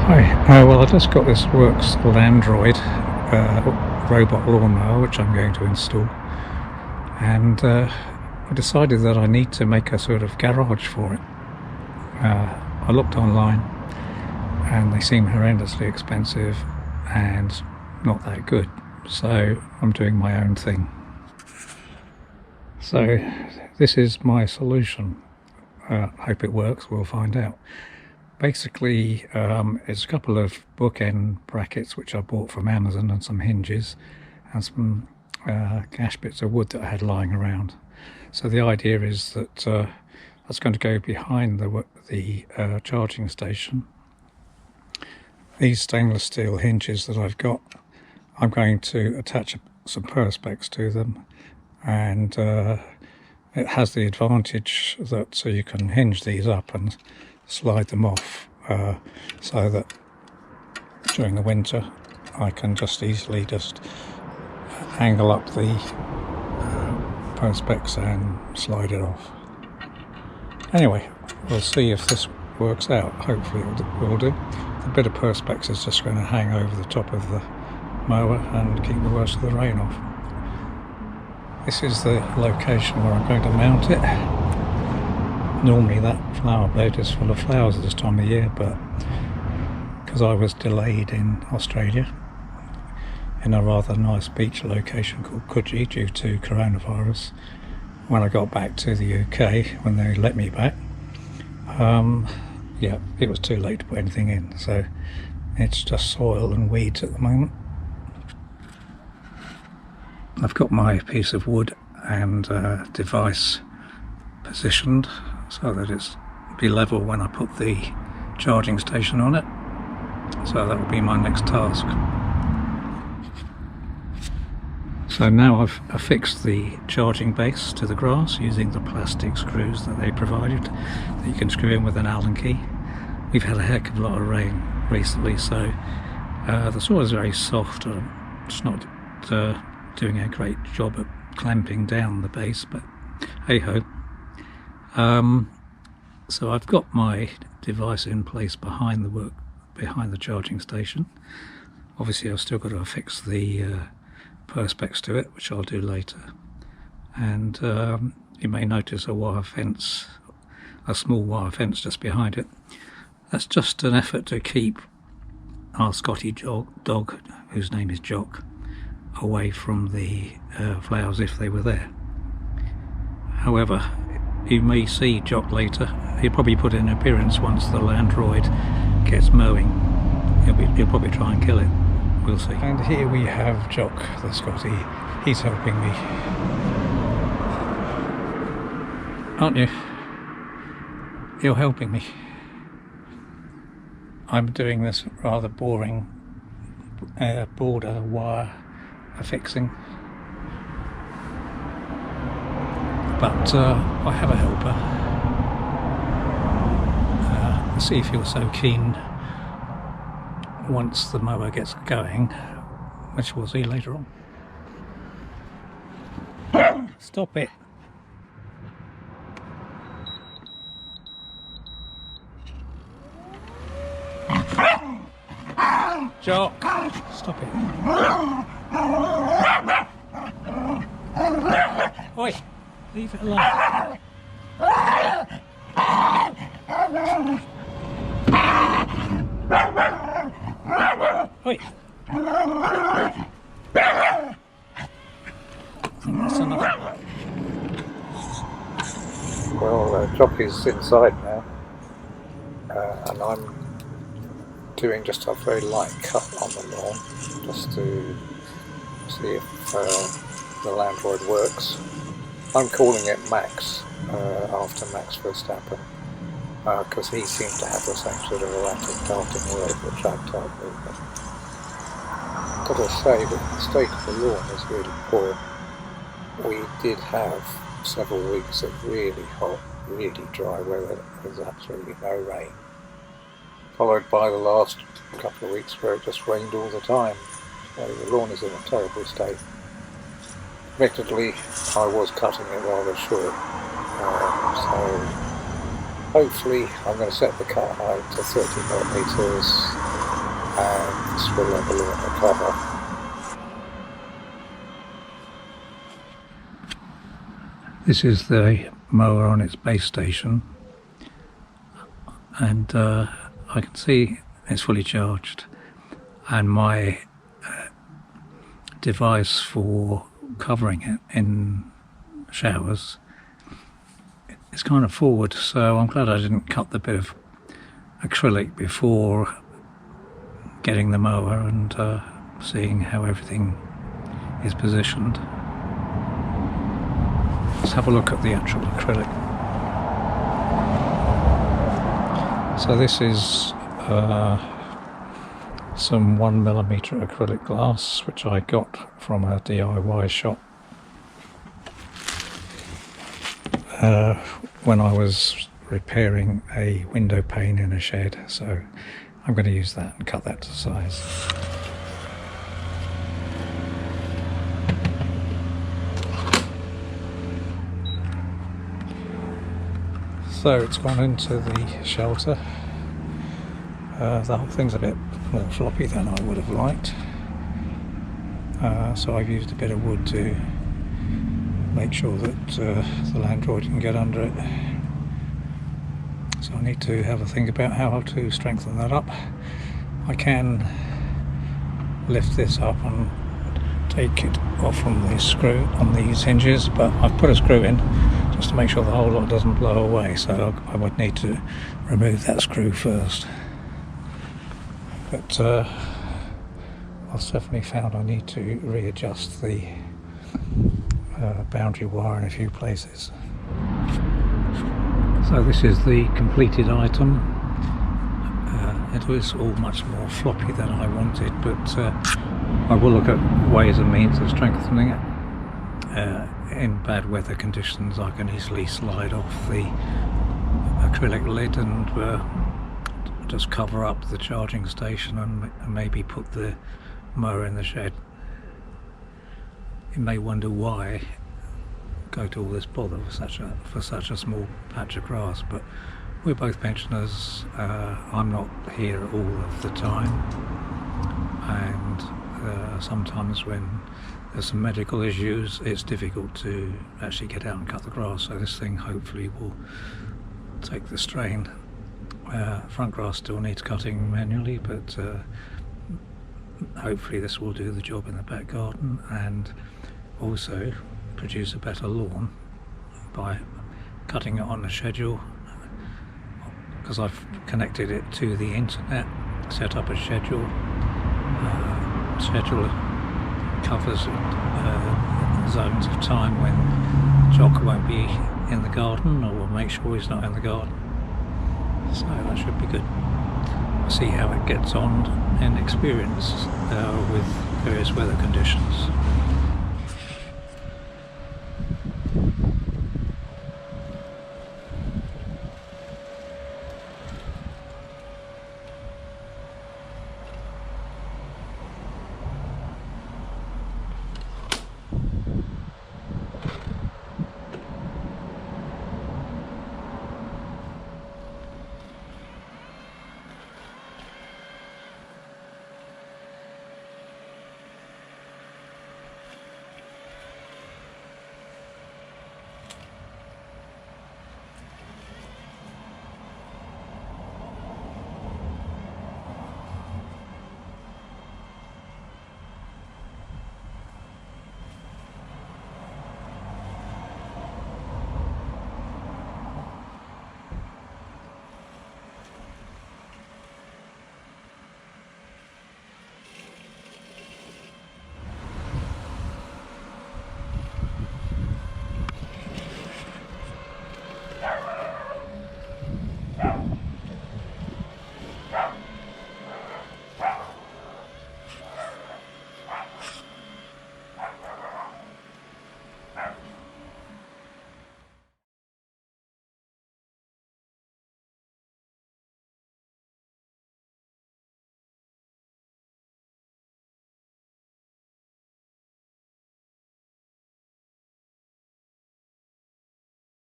Hi, well I just got this Worx Landroid robot lawnmower which I'm going to install, and I decided that I need to make a sort of garage for it. I looked online and they seem horrendously expensive and not that good, so I'm doing my own thing. So this is my solution. Hope it works, we'll find out. Basically, it's a couple of bookend brackets which I bought from Amazon and some hinges and some gash bits of wood that I had lying around. So the idea is that that's going to go behind the charging station. These stainless steel hinges that I've got, I'm going to attach some perspex to them, and it has the advantage that you can hinge these up and slide them off, so that during the winter I can just easily angle up the perspex and slide it off. Anyway, we'll see if this works out. Hopefully it will do. The bit of perspex is just going to hang over the top of the mower and keep the worst of the rain off. This is the location where I'm going to mount it. Normally that flower bed is full of flowers at this time of year, but because I was delayed in Australia in a rather nice beach location called Coogee due to coronavirus, when I got back to the UK, when they let me back, yeah, it was too late to put anything in, so it's just soil and weeds at the moment. I've got my piece of wood and device positioned so that it's be level when I put the charging station on it. So that will be my next task. So now I've affixed the charging base to the grass using the plastic screws that they provided that you can screw in with an Allen key. We've had a heck of a lot of rain recently, so the soil is very soft. It's not doing a great job at clamping down the base, but hey ho. So I've got my device in place behind the charging station. Obviously I've still got to affix the perspex to it, which I'll do later. And you may notice a small wire fence just behind it. That's just an effort to keep our Scottie Dog, whose name is Jock, away from the flowers if they were there. However, you may see Jock later. He'll probably put in an appearance once the Landroid gets mowing. He'll probably try and kill it. We'll see. And here we have Jock, the Scottie. He's helping me. Aren't you? You're helping me. I'm doing this rather boring border wire affixing, but I have a helper. Let's see if you're so keen once the mower gets going, which we'll see later on. Stop it. Jock, stop it. Oi, leave it alone. Oi. That's enough. Well, Jock is inside now, and I'm doing just a very light cut on the lawn, just to see if the Landroid works. I'm calling it Max, after Max Verstappen, because he seems to have the same sort of erratic darting wheel that Jack type movement. I've got to say that the state of the lawn is really poor. We did have several weeks of really hot, really dry weather. There's absolutely no rain, followed by the last couple of weeks where it just rained all the time. So the lawn is in a terrible state. Admittedly, I was cutting it rather short, so hopefully I'm going to set the cut height to 30mm and this will level it the cover. This is the mower on its base station, and I can see it's fully charged, and my device for covering it in showers is kind of forward, so I'm glad I didn't cut the bit of acrylic before getting the mower and seeing how everything is positioned. Let's have a look at the actual acrylic. So this is some 1mm acrylic glass which I got from a DIY shop when I was repairing a window pane in a shed, so I'm going to use that and cut that to size. So it's gone into the shelter. The whole thing's a bit more floppy than I would have liked, so I've used a bit of wood to make sure that the Landroid can get under it. So I need to have a think about how to strengthen that up. I can lift this up and take it off from the screw on these hinges, but I've put a screw in just to make sure the whole lot doesn't blow away, so I would need to remove that screw first. But I've definitely found I need to readjust the boundary wire in a few places. So this is the completed item. It was all much more floppy than I wanted, but I will look at ways and means of strengthening it. In bad weather conditions I can easily slide off the acrylic lid and just cover up the charging station and maybe put the mower in the shed. You may wonder why go to all this bother for such a small patch of grass, but we're both pensioners. I'm not here all of the time, and sometimes when there's some medical issues it's difficult to actually get out and cut the grass, so this thing hopefully will take the strain. Front grass still needs cutting manually, but hopefully this will do the job in the back garden and also produce a better lawn by cutting it on a schedule, because I've connected it to the internet, set up a schedule. Schedule covers zones of time when Jock won't be in the garden, or will make sure he's not in the garden, so that should be good. We'll see how it gets on in experience with various weather conditions.